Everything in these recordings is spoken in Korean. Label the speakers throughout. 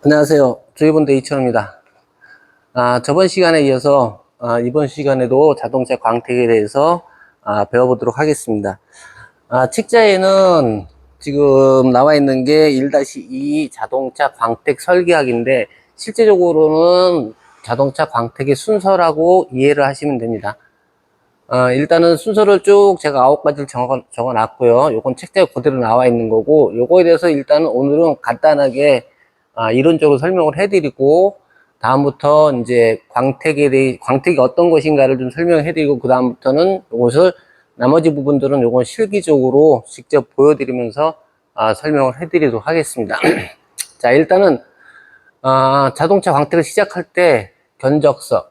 Speaker 1: 안녕하세요. 조이본드 이천호입니다. 저번 시간에 이어서 이번 시간에도 자동차 광택에 대해서 배워보도록 하겠습니다. 책자에는 지금 나와 있는 게 1-2 자동차 광택 설계학인데 실제적으로는 자동차 광택의 순서라고 이해를 하시면 됩니다. 일단은 순서를 쭉 제가 9가지를 적어 놨고요. 요건 책자에 그대로 나와 있는 거고, 요거에 대해서 일단은 오늘은 간단하게 이론적으로 설명을 해드리고, 다음부터 이제 광택이 어떤 것인가를 좀 설명해드리고, 그 다음부터는 요것을 나머지 부분들은 요건 실기적으로 직접 보여드리면서 설명을 해드리도록 하겠습니다. 자, 일단은 자동차 광택을 시작할 때 견적서,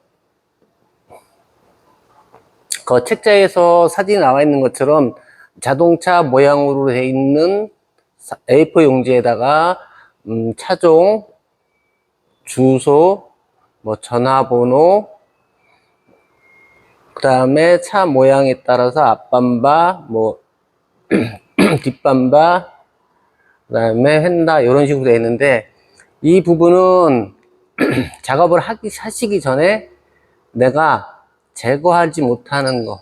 Speaker 1: 그 책자에서 사진이 나와 있는 것처럼 자동차 모양으로 되어 있는 A4 용지에다가 차종, 주소, 뭐 전화번호, 그 다음에 차 모양에 따라서 앞밤바, 뭐 뒷밤바, 그 다음에 휀다 이런 식으로 되어 있는데, 이 부분은 작업을 하시기 전에 내가 제거하지 못하는 거,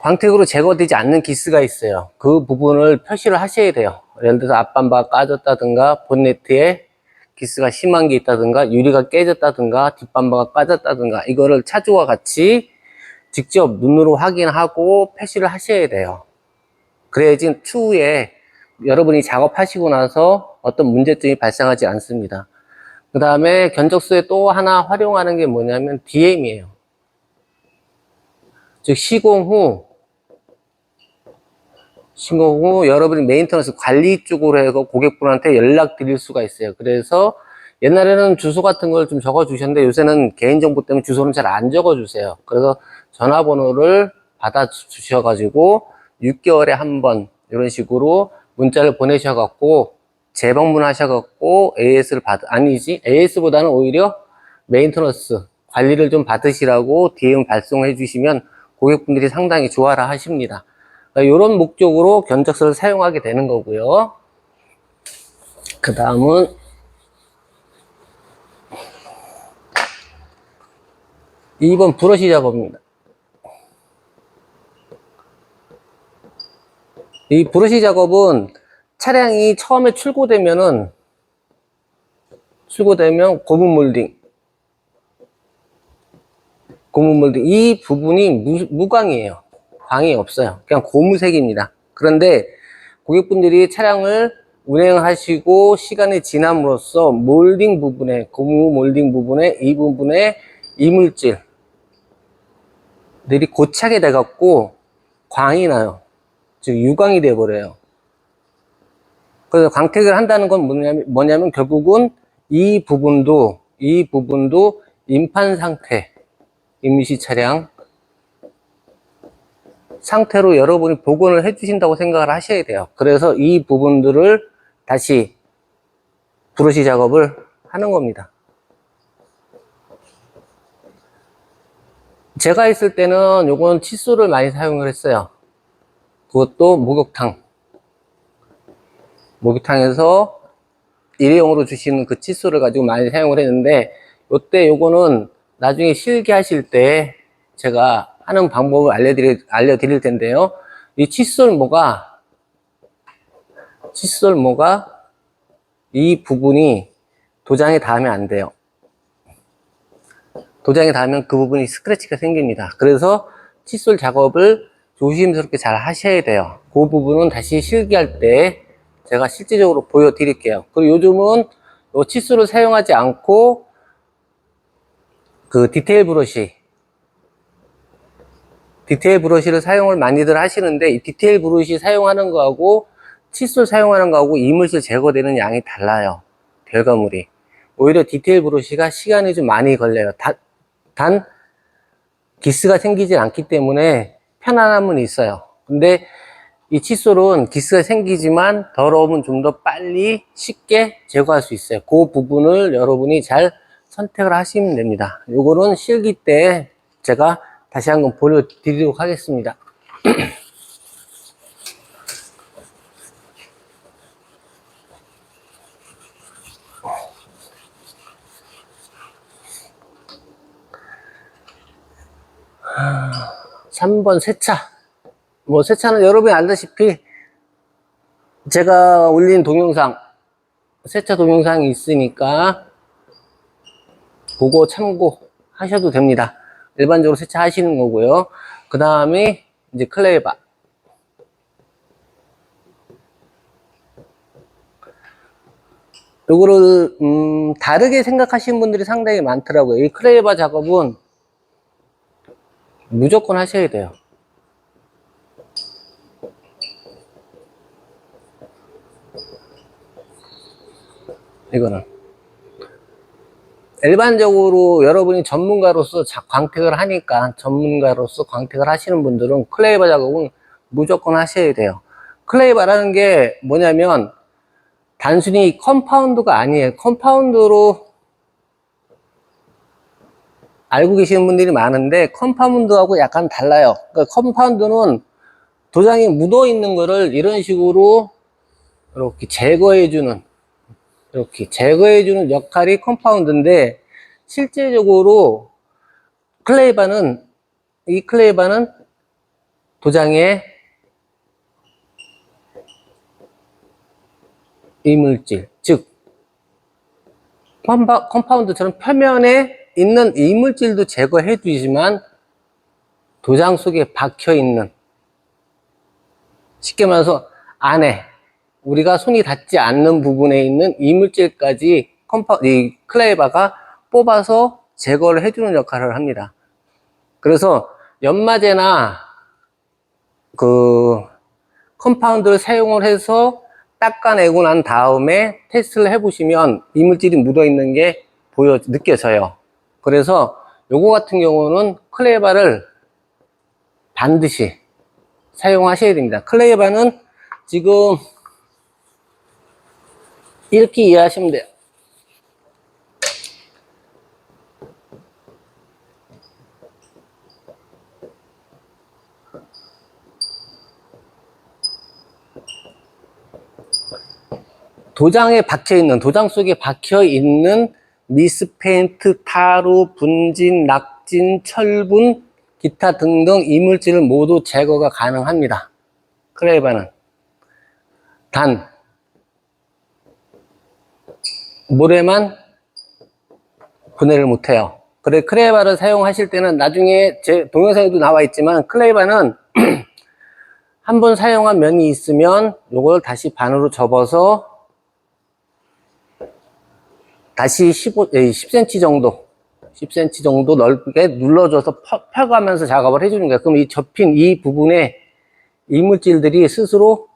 Speaker 1: 광택으로 제거되지 않는 기스가 있어요. 그 부분을 표시를 하셔야 돼요. 예를 들어서 앞밤바가 까졌다든가, 본네트에 기스가 심한 게 있다든가, 유리가 깨졌다든가, 뒷밤바가 까졌다든가, 이거를 차주와 같이 직접 눈으로 확인하고 표시를 하셔야 돼요. 그래야지 추후에 여러분이 작업하시고 나서 어떤 문제점이 발생하지 않습니다. 그 다음에 견적서에 또 하나 활용하는 게 뭐냐면 DM이에요. 즉 시공 후 여러분이 메인터넌스 관리 쪽으로 해서 고객분한테 연락 드릴 수가 있어요. 그래서 옛날에는 주소 같은 걸 좀 적어 주셨는데 요새는 개인정보 때문에 주소는 잘 안 적어 주세요. 그래서 전화번호를 받아 주셔가지고 6개월에 한 번 이런 식으로 문자를 보내셔갖고 재방문하셔갖고 AS보다는 오히려 메인터넌스 관리를 좀 받으시라고 DM 발송해 주시면 고객분들이 상당히 좋아라 하십니다. 이런 목적으로 견적서를 사용하게 되는 거고요. 그 다음은 이번 브러쉬 작업입니다. 이 브러쉬 작업은 차량이 처음에 출고되면 고무 몰딩 이 부분이 무광이에요. 광이 없어요. 그냥 고무색입니다. 그런데 고객분들이 차량을 운행하시고 시간이 지남으로써 몰딩 부분에, 고무 몰딩 부분에 이 부분에 이물질들이 고착이 돼갖고 광이 나요. 즉 유광이 돼버려요. 그래서 광택을 한다는 건 뭐냐면 결국은 이 부분도 임판 상태, 임시 차량 상태로 여러분이 복원을 해 주신다고 생각을 하셔야 돼요. 그래서 이 부분들을 다시 브러쉬 작업을 하는 겁니다. 제가 있을 때는 요건 칫솔을 많이 사용을 했어요. 그것도 목욕탕에서 일회용으로 주시는 그 칫솔을 가지고 많이 사용을 했는데, 요거는 나중에 실기하실 때 제가 하는 방법을 알려드릴 텐데요. 이 칫솔모가 이 부분이 도장에 닿으면 안 돼요. 도장에 닿으면 그 부분이 스크래치가 생깁니다. 그래서 칫솔 작업을 조심스럽게 잘 하셔야 돼요. 그 부분은 다시 실기할 때 제가 실제적으로 보여드릴게요. 그리고 요즘은 이 칫솔을 사용하지 않고 그 디테일 브러쉬를 사용을 많이들 하시는데, 이 디테일 브러쉬 사용하는 거하고 칫솔 사용하는 거하고 이물질 제거되는 양이 달라요. 결과물이. 오히려 디테일 브러쉬가 시간이 좀 많이 걸려요. 단 기스가 생기지 않기 때문에 편안함은 있어요. 근데 이 칫솔은 기스가 생기지만 더러움은 좀 더 빨리 쉽게 제거할 수 있어요. 그 부분을 여러분이 잘 선택을 하시면 됩니다. 요거는 실기 때 제가 다시 한번 보여드리도록 하겠습니다. 3번 세차. 뭐 세차는 여러분이 알다시피 제가 올린 동영상, 세차 동영상이 있으니까 그거 참고하셔도 됩니다. 일반적으로 세차하시는 거고요. 그 다음에 이제 클레이바. 요거를 다르게 생각하시는 분들이 상당히 많더라고요. 이 클레이바 작업은 무조건 하셔야 돼요. 이거는 일반적으로 여러분이 전문가로서 광택을 하니까, 전문가로서 광택을 하시는 분들은 클레이바 작업은 무조건 하셔야 돼요. 클레이바라는 게 뭐냐면 단순히 컴파운드가 아니에요. 컴파운드로 알고 계시는 분들이 많은데 컴파운드하고 약간 달라요. 그러니까 컴파운드는 도장이 묻어 있는 거를 이런 식으로 이렇게 제거해주는, 이렇게 제거해주는 역할이 컴파운드인데, 실제적으로 클레이바는, 이 클레이바는 도장의 이물질, 즉 컴파운드처럼 표면에 있는 이물질도 제거해 주지만 도장 속에 박혀 있는, 쉽게 말해서 안에 우리가 손이 닿지 않는 부분에 있는 이물질까지 이 클레이바가 뽑아서 제거를 해주는 역할을 합니다. 그래서 연마제나 그 컴파운드를 사용을 해서 닦아내고 난 다음에 테스트를 해보시면 이물질이 묻어 있는 게 느껴져요. 그래서 요거 같은 경우는 클레이바를 반드시 사용하셔야 됩니다. 클레이바는 지금 이렇게 이해하시면 돼요. 도장에 박혀있는, 도장 속에 박혀있는 미스페인트, 타루, 분진, 낙진, 철분, 기타 등등 이물질을 모두 제거가 가능합니다. 클레이바는. 단, 모래만 분해를 못해요. 그래, 클레이바를 사용하실 때는 나중에 제 동영상에도 나와 있지만 클레이바는 한번 사용한 면이 있으면 요걸 다시 반으로 접어서 다시 10cm 정도, 10cm 정도 넓게 눌러줘서 펴가면서 작업을 해주는 거예요. 그럼 이 접힌 이 부분에 이물질들이 스스로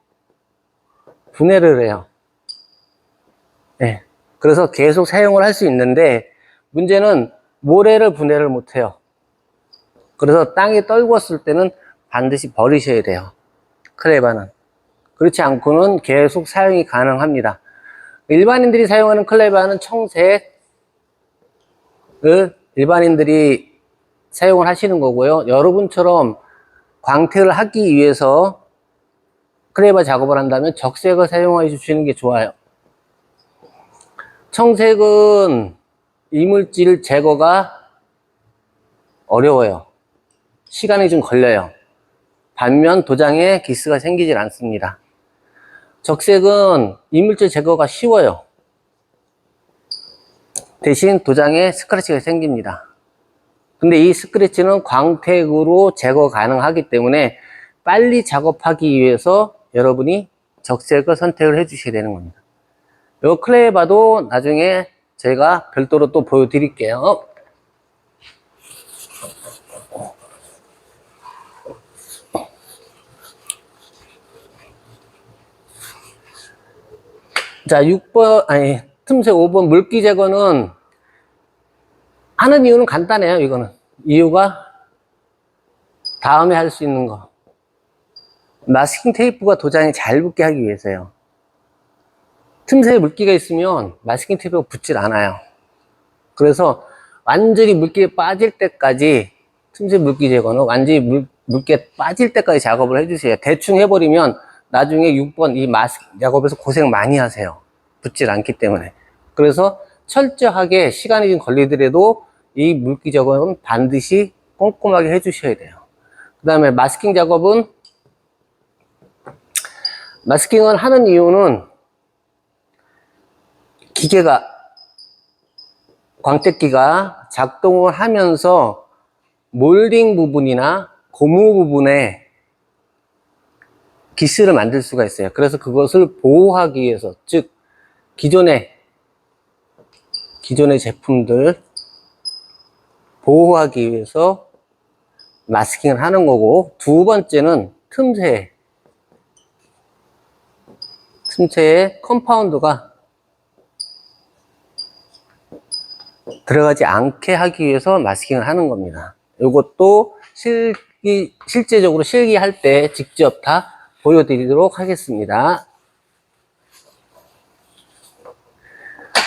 Speaker 1: 분해를 해요. 네. 그래서 계속 사용을 할 수 있는데 문제는 모래를 분해를 못 해요. 그래서 땅에 떨궜을 때는 반드시 버리셔야 돼요. 클레이바는. 그렇지 않고는 계속 사용이 가능합니다. 일반인들이 사용하는 클레이바는 청색을 일반인들이 사용을 하시는 거고요. 여러분처럼 광택을 하기 위해서 클레이바 작업을 한다면 적색을 사용해 주시는 게 좋아요. 청색은 이물질 제거가 어려워요. 시간이 좀 걸려요. 반면 도장에 기스가 생기질 않습니다. 적색은 이물질 제거가 쉬워요. 대신 도장에 스크래치가 생깁니다. 근데 이 스크래치는 광택으로 제거 가능하기 때문에 빨리 작업하기 위해서 여러분이 적색을 선택을 해 주셔야 되는 겁니다. 이 클레이바도 나중에 제가 별도로 또 보여드릴게요. 자, 6번, 틈새 5번 물기 제거는 하는 이유는 간단해요, 이거는. 이유가 다음에 할 수 있는 거. 마스킹 테이프가 도장에 잘 붙게 하기 위해서요. 틈새에 물기가 있으면 마스킹 테이프가 붙질 않아요. 그래서 완전히 물기가 빠질 때까지, 틈새 물기 제거는 완전히 물기가 빠질 때까지 작업을 해주세요. 대충 해버리면 나중에 6번 이 마스크 작업에서 고생 많이 하세요. 붙질 않기 때문에. 그래서 철저하게 시간이 좀 걸리더라도 이 물기 제거는 반드시 꼼꼼하게 해주셔야 돼요. 그 다음에 마스킹을 하는 이유는 광택기가 작동을 하면서 몰딩 부분이나 고무 부분에 기스를 만들 수가 있어요. 그래서 그것을 보호하기 위해서, 즉 기존의 제품들 보호하기 위해서 마스킹을 하는 거고, 두 번째는 틈새에 컴파운드가 들어가지 않게 하기 위해서 마스킹을 하는 겁니다. 이것도 실제적으로 실기할 때 직접 다 보여드리도록 하겠습니다.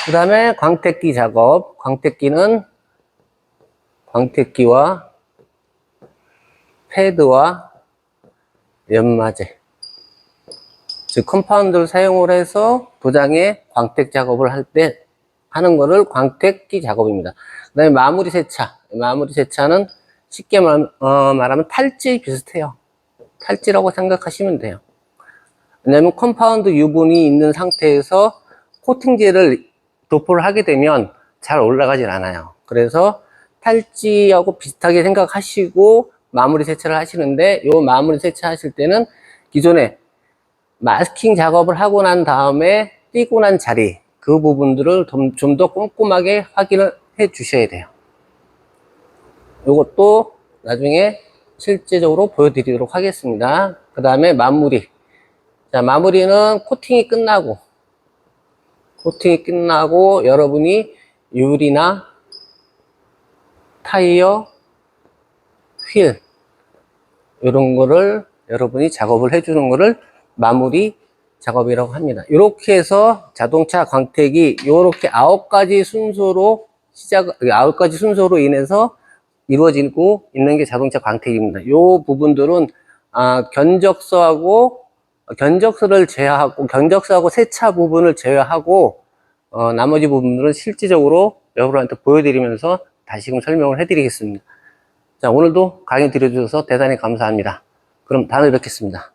Speaker 1: 그 다음에 광택기 작업. 광택기는 광택기와 패드와 연마제, 즉 컴파운드를 사용을 해서 도장에 광택 작업을 할 때 하는 거를 광택기 작업입니다. 그 다음에 마무리 세차. 마무리 세차는 쉽게 말하면 탈지 비슷해요. 탈지라고 생각하시면 돼요. 왜냐면 컴파운드 유분이 있는 상태에서 코팅제를 도포를 하게 되면 잘 올라가질 않아요. 그래서 탈지하고 비슷하게 생각하시고 마무리 세차를 하시는데, 요 마무리 세차 하실 때는 기존에 마스킹 작업을 하고 난 다음에 띄고 난 자리, 그 부분들을 좀 더 꼼꼼하게 확인을 해 주셔야 돼요. 요것도 나중에 실제적으로 보여드리도록 하겠습니다. 그 다음에 마무리. 자, 마무리는 코팅이 끝나고 여러분이 유리나 타이어, 휠, 이런 거를 여러분이 작업을 해주는 거를 마무리 작업이라고 합니다. 이렇게 해서 자동차 광택이 이렇게 9가지 순서로 인해서 이루어지고 있는 게 자동차 광택입니다. 이 부분들은 견적서하고 세차 부분을 제외하고 나머지 부분들은 실질적으로 여러분한테 보여드리면서 다시금 설명을 해드리겠습니다. 자, 오늘도 강의 들어주셔서 대단히 감사합니다. 그럼 다음에 뵙겠습니다.